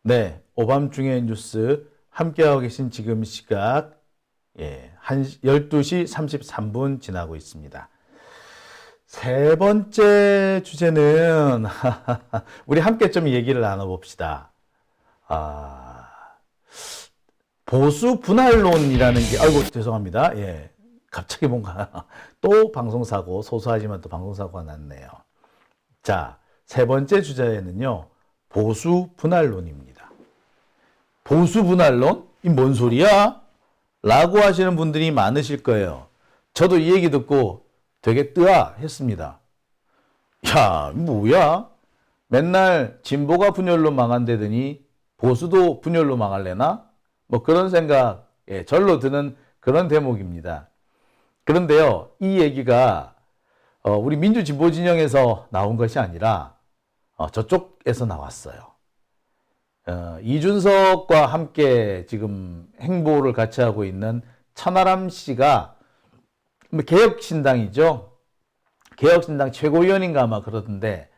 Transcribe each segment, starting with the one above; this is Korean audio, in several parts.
네, 오밤중의 뉴스 함께하고 계신 지금 시각 12시 33분 지나고 있습니다. 세 번째 주제는 우리 함께 좀 얘기를 나눠봅시다. 보수 분할론이라는 게 아이고 죄송합니다. 갑자기 뭔가 또 방송사고 소소하지만 또 방송사고가 났네요. 자, 세 번째 주제는요. 보수 분할론입니다. 보수 분할론? 이 뭔 소리야? 라고 하시는 분들이 많으실 거예요. 저도 이 얘기 듣고 되게 뜨아했습니다. 야, 뭐야? 맨날 진보가 분열로 망한다더니 보수도 분열로 망할래나? 뭐 그런 생각, 절로 드는 그런 대목입니다. 그런데요, 이 얘기가 우리 민주진보 진영에서 나온 것이 아니라 저쪽에서 나왔어요. 이준석과 함께 지금 행보를 같이 하고 있는 천하람 씨가 개혁신당이죠. 개혁신당 최고위원인가 아마 그러던데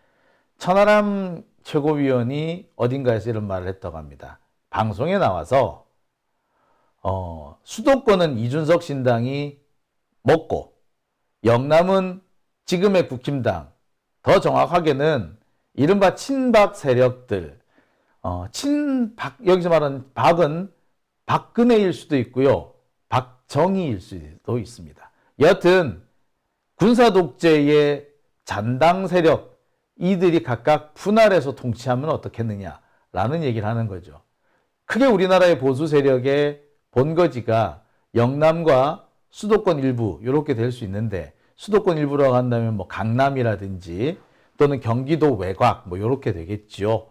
천하람 최고위원이 어딘가에서 이런 말을 했다고 합니다. 방송에 나와서 수도권은 이준석 신당이 먹고 영남은 지금의 국힘당, 더 정확하게는 이른바 친박 세력들, 여기서 말하는 박은 박근혜일 수도 있고요. 박정희일 수도 있습니다. 여하튼 군사독재의 잔당 세력, 이들이 각각 분할해서 통치하면 어떻겠느냐라는 얘기를 하는 거죠. 크게 우리나라의 보수 세력의 본거지가 영남과 수도권 일부 이렇게 될 수 있는데 수도권 일부라고 한다면 뭐 강남이라든지 또는 경기도 외곽 뭐 이렇게 되겠지요.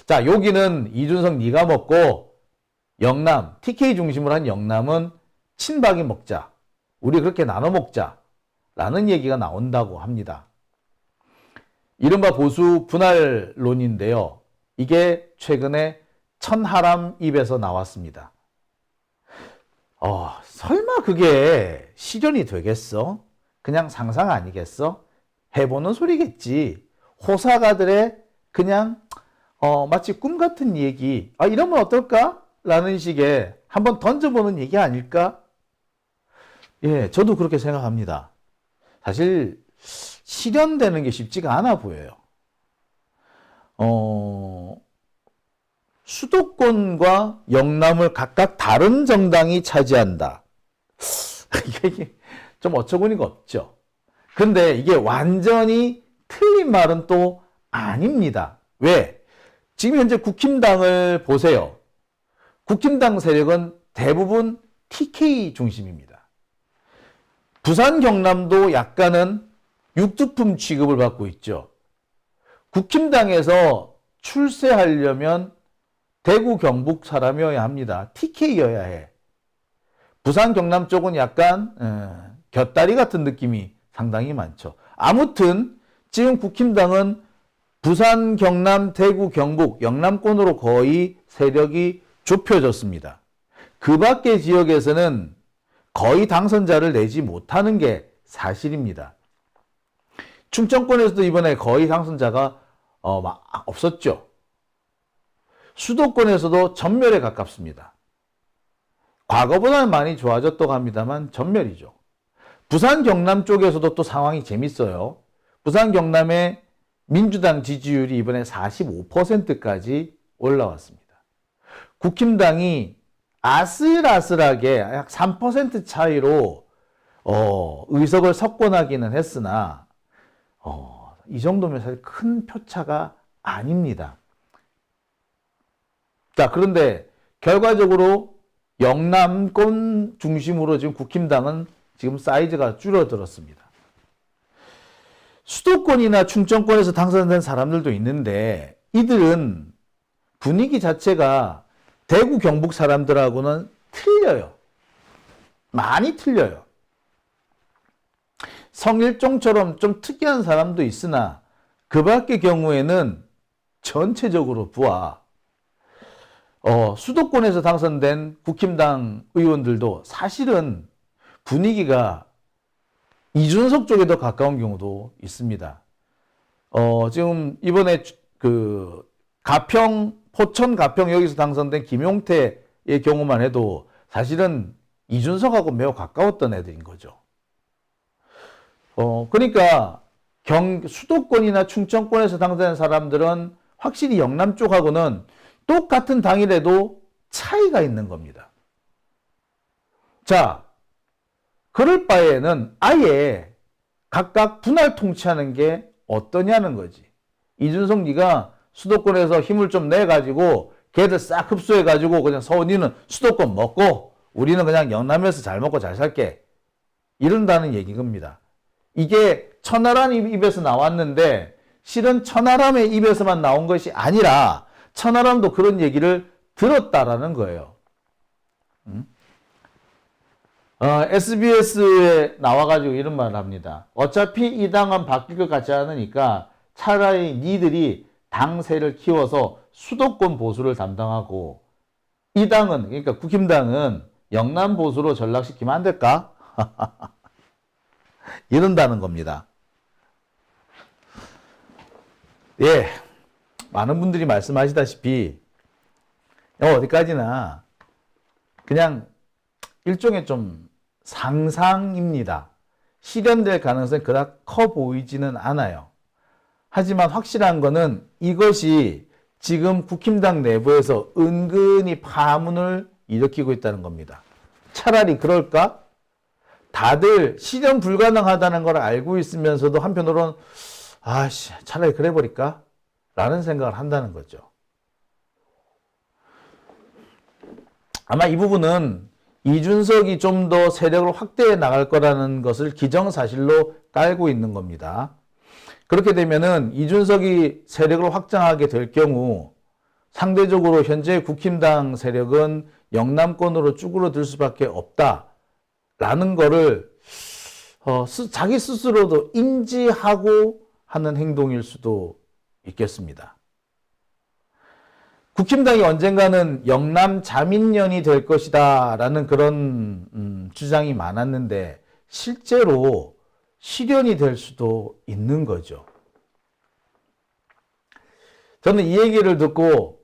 자, 여기는 이준석 네가 먹고 영남, TK 중심으로 한 영남은 친박이 먹자. 우리 그렇게 나눠 먹자. 라는 얘기가 나온다고 합니다. 이른바 보수 분할론인데요. 이게 최근에 천하람 입에서 나왔습니다. 설마 그게 실현이 되겠어? 그냥 상상 아니겠어? 해보는 소리겠지. 호사가들의 그냥 마치 꿈 같은 얘기. 이러면 어떨까? 라는 식의 한번 던져보는 얘기 아닐까? 저도 그렇게 생각합니다. 사실 실현되는 게 쉽지가 않아 보여요. 수도권과 영남을 각각 다른 정당이 차지한다. 이게 좀 어처구니가 없죠. 근데 이게 완전히 틀린 말은 또 아닙니다. 왜? 지금 현재 국힘당을 보세요. 국힘당 세력은 대부분 TK 중심입니다. 부산 경남도 약간은 육두품 취급을 받고 있죠. 국힘당에서 출세하려면 대구 경북 사람이어야 합니다. TK여야 해. 부산 경남 쪽은 약간 곁다리 같은 느낌이 상당히 많죠. 아무튼 지금 국힘당은 부산, 경남, 대구, 경북, 영남권으로 거의 세력이 좁혀졌습니다. 그 밖의 지역에서는 거의 당선자를 내지 못하는 게 사실입니다. 충청권에서도 이번에 거의 당선자가 없었죠. 수도권에서도 전멸에 가깝습니다. 과거보다는 많이 좋아졌다고 합니다만 전멸이죠. 부산 경남 쪽에서도 또 상황이 재밌어요. 부산 경남의 민주당 지지율이 이번에 45%까지 올라왔습니다. 국힘당이 아슬아슬하게 약 3% 차이로 의석을 석권하기는 했으나 이 정도면 사실 큰 표차가 아닙니다. 자, 그런데 결과적으로 영남권 중심으로 지금 국힘당은 지금 사이즈가 줄어들었습니다. 수도권이나 충청권에서 당선된 사람들도 있는데 이들은 분위기 자체가 대구 경북 사람들하고는 틀려요. 많이 틀려요. 성일종처럼 좀 특이한 사람도 있으나 그 밖의 경우에는 전체적으로 보아 수도권에서 당선된 국힘당 의원들도 사실은 분위기가 이준석 쪽에 더 가까운 경우도 있습니다. 지금 이번에 그 가평, 포천 가평 여기서 당선된 김용태의 경우만 해도 사실은 이준석하고 매우 가까웠던 애들인 거죠. 그러니까 수도권이나 충청권에서 당선된 사람들은 확실히 영남 쪽하고는 똑같은 당이라도 차이가 있는 겁니다. 자, 그럴 바에는 아예 각각 분할 통치하는 게 어떠냐는 거지. 이준석 네가 수도권에서 힘을 좀 내가지고 걔들 싹 흡수해가지고 그냥 서울이는 수도권 먹고 우리는 그냥 영남에서 잘 먹고 잘 살게. 이런다는 얘기인 겁니다. 이게 천하람 입에서 나왔는데 실은 천하람의 입에서만 나온 것이 아니라 천하람도 그런 얘기를 들었다라는 거예요. SBS에 나와가지고 이런 말을 합니다. 어차피 이 당은 바뀔 것 같지 않으니까 차라리 니들이 당세를 키워서 수도권 보수를 담당하고 이 당은, 그러니까 국힘당은 영남 보수로 전락시키면 안 될까? 이런다는 겁니다. 예, 많은 분들이 말씀하시다시피 어디까지나 그냥 일종의 좀 상상입니다. 실현될 가능성이 그닥 커 보이지는 않아요. 하지만 확실한 거는 이것이 지금 국힘당 내부에서 은근히 파문을 일으키고 있다는 겁니다. 차라리 그럴까? 다들 실현 불가능하다는 걸 알고 있으면서도 한편으로는 차라리 그래 버릴까? 라는 생각을 한다는 거죠. 아마 이 부분은 이준석이 좀 더 세력을 확대해 나갈 거라는 것을 기정사실로 깔고 있는 겁니다. 그렇게 되면은 이준석이 세력을 확장하게 될 경우 상대적으로 현재 국힘당 세력은 영남권으로 쭈그러들 수밖에 없다라는 거를 자기 스스로도 인지하고 하는 행동일 수도 있겠습니다. 국힘당이 언젠가는 영남 자민련이 될 것이다 라는 그런 주장이 많았는데 실제로 실현이 될 수도 있는 거죠. 저는 이 얘기를 듣고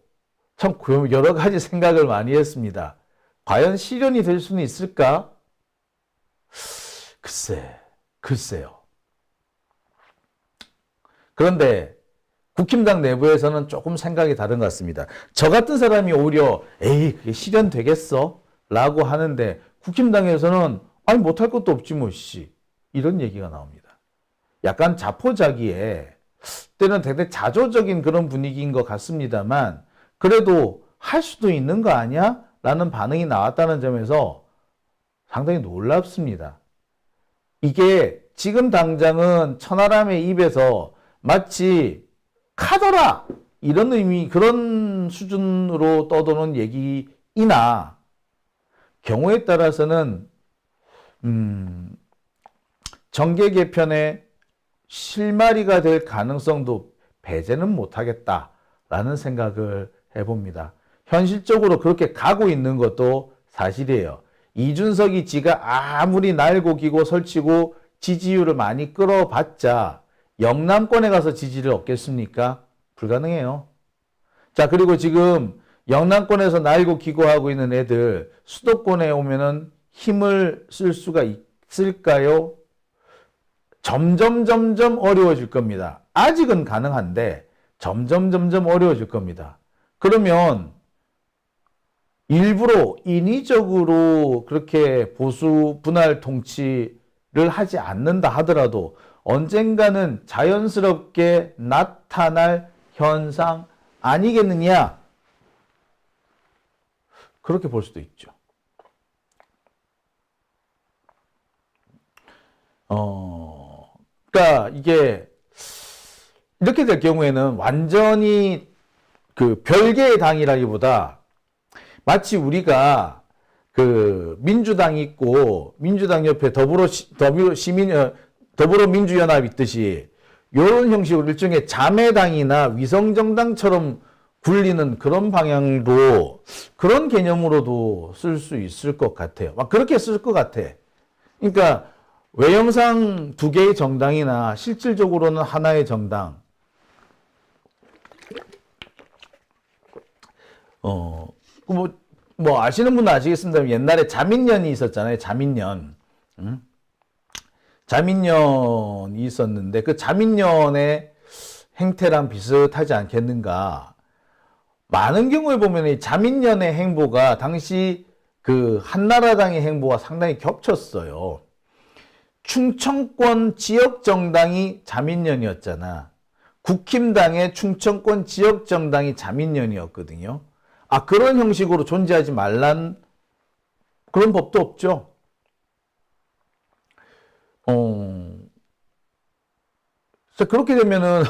참 여러 가지 생각을 많이 했습니다. 과연 실현이 될 수는 있을까? 글쎄요. 그런데 국힘당 내부에서는 조금 생각이 다른 것 같습니다. 저 같은 사람이 오히려 그게 실현되겠어? 라고 하는데 국힘당에서는 못할 것도 없지 뭐 이런 얘기가 나옵니다. 약간 자포자기에 때는 되게 자조적인 그런 분위기인 것 같습니다만 그래도 할 수도 있는 거 아니야? 라는 반응이 나왔다는 점에서 상당히 놀랍습니다. 이게 지금 당장은 천하람의 입에서 마치 카더라! 이런 의미, 그런 수준으로 떠도는 얘기이나 경우에 따라서는 정계 개편의 실마리가 될 가능성도 배제는 못하겠다라는 생각을 해봅니다. 현실적으로 그렇게 가고 있는 것도 사실이에요. 이준석이 지가 아무리 날고 기고 설치고 지지율을 많이 끌어봤자 영남권에 가서 지지를 얻겠습니까? 불가능해요. 자, 그리고 지금 영남권에서 날고 기고하고 있는 애들 수도권에 오면은 힘을 쓸 수가 있을까요? 점점 어려워질 겁니다. 아직은 가능한데 점점 어려워질 겁니다. 그러면 일부러 인위적으로 그렇게 보수 분할 통치를 하지 않는다 하더라도 언젠가는 자연스럽게 나타날 현상 아니겠느냐? 그렇게 볼 수도 있죠. 그러니까 이게 이렇게 될 경우에는 완전히 그 별개의 당이라기보다 마치 우리가 그 민주당이 있고 민주당 옆에 더불어민주연합 있듯이 이런 형식으로 일종의 자매당이나 위성정당처럼 굴리는 그런 방향으로 그런 개념으로도 쓸 수 있을 것 같아요. 막 그렇게 쓸 것 같아. 그러니까 외형상 두 개의 정당이나 실질적으로는 하나의 정당. 뭐 아시는 분은 아시겠습니다. 옛날에 자민련이 있었잖아요. 자민련. 자민련이 있었는데 그 자민련의 행태랑 비슷하지 않겠는가. 많은 경우에 보면 이 자민련의 행보가 당시 그 한나라당의 행보와 상당히 겹쳤어요. 충청권 지역정당이 자민련이었잖아. 국힘당의 충청권 지역정당이 자민련이었거든요. 그런 형식으로 존재하지 말란 그런 법도 없죠. 그래서 그렇게 되면은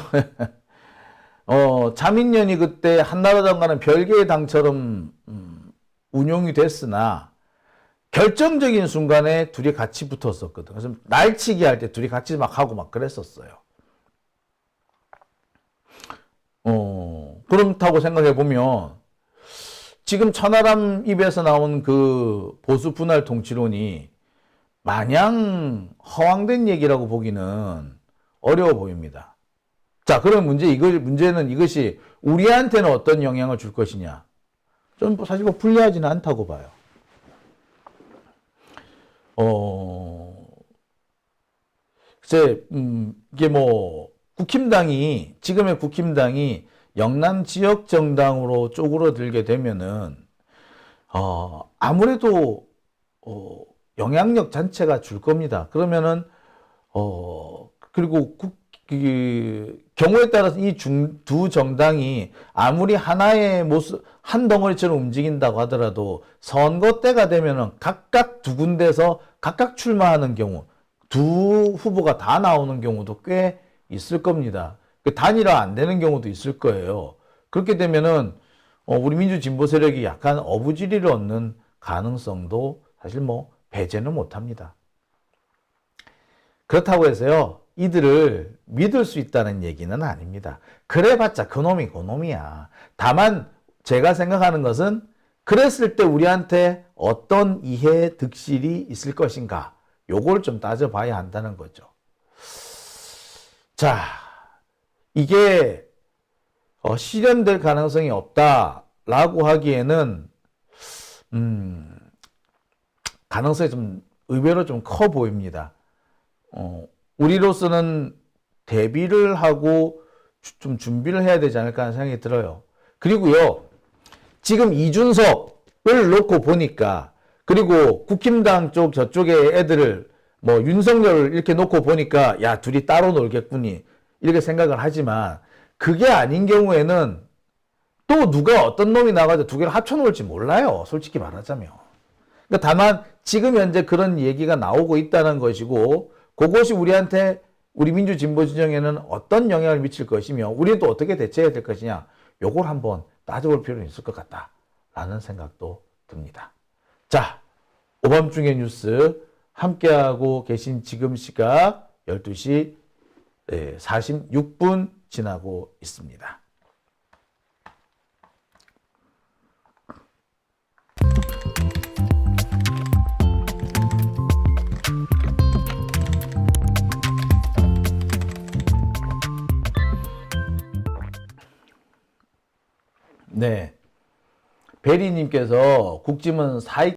자민련이 그때 한나라당과는 별개의 당처럼 운용이 됐으나 결정적인 순간에 둘이 같이 붙었었거든. 그래서 날치기 할 때 둘이 같이 막 하고 막 그랬었어요. 그렇다고 생각해 보면 지금 천하람 입에서 나온 그 보수 분할 통치론이 마냥 허황된 얘기라고 보기는 어려워 보입니다. 자, 그럼 문제는 이것이 우리한테는 어떤 영향을 줄 것이냐. 좀 사실 불리하지는 않다고 봐요. 글쎄, 이게 지금의 국힘당이 영남 지역 정당으로 쪼그러들게 되면은, 아무래도, 영향력 전체가 줄 겁니다. 그러면은, 그리고 경우에 따라서 이 두 정당이 아무리 하나의 모습, 한 덩어리처럼 움직인다고 하더라도 선거 때가 되면은 각각 두 군데서 각각 출마하는 경우, 두 후보가 다 나오는 경우도 꽤 있을 겁니다. 단일화 안 되는 경우도 있을 거예요. 그렇게 되면은, 우리 민주진보 세력이 약간 어부지리를 얻는 가능성도 사실 배제는 못 합니다. 그렇다고 해서요, 이들을 믿을 수 있다는 얘기는 아닙니다. 그래봤자 그놈이 그놈이야. 다만 제가 생각하는 것은 그랬을 때 우리한테 어떤 이해 득실이 있을 것인가, 요걸 좀 따져봐야 한다는 거죠. 자, 이게 실현될 가능성이 없다라고 하기에는 가능성이 좀 의외로 좀 커 보입니다. 우리로서는 대비를 하고 좀 준비를 해야 되지 않을까 하는 생각이 들어요. 그리고요, 지금 이준석을 놓고 보니까, 그리고 국힘당 쪽 저쪽에 애들을 윤석열을 이렇게 놓고 보니까 야, 둘이 따로 놀겠구니 이렇게 생각을 하지만 그게 아닌 경우에는 또 누가 어떤 놈이 나가서 두 개를 합쳐놓을지 몰라요. 솔직히 말하자면. 그러니까 다만 지금 현재 그런 얘기가 나오고 있다는 것이고, 그것이 우리 민주진보 진영에는 어떤 영향을 미칠 것이며 우리는 또 어떻게 대처해야 될 것이냐, 요걸 한번 따져볼 필요는 있을 것 같다라는 생각도 듭니다. 자, 오밤중의 뉴스 함께하고 계신 지금 시각 12시 46분 지나고 있습니다. 네. 베리님께서 국짐은 사익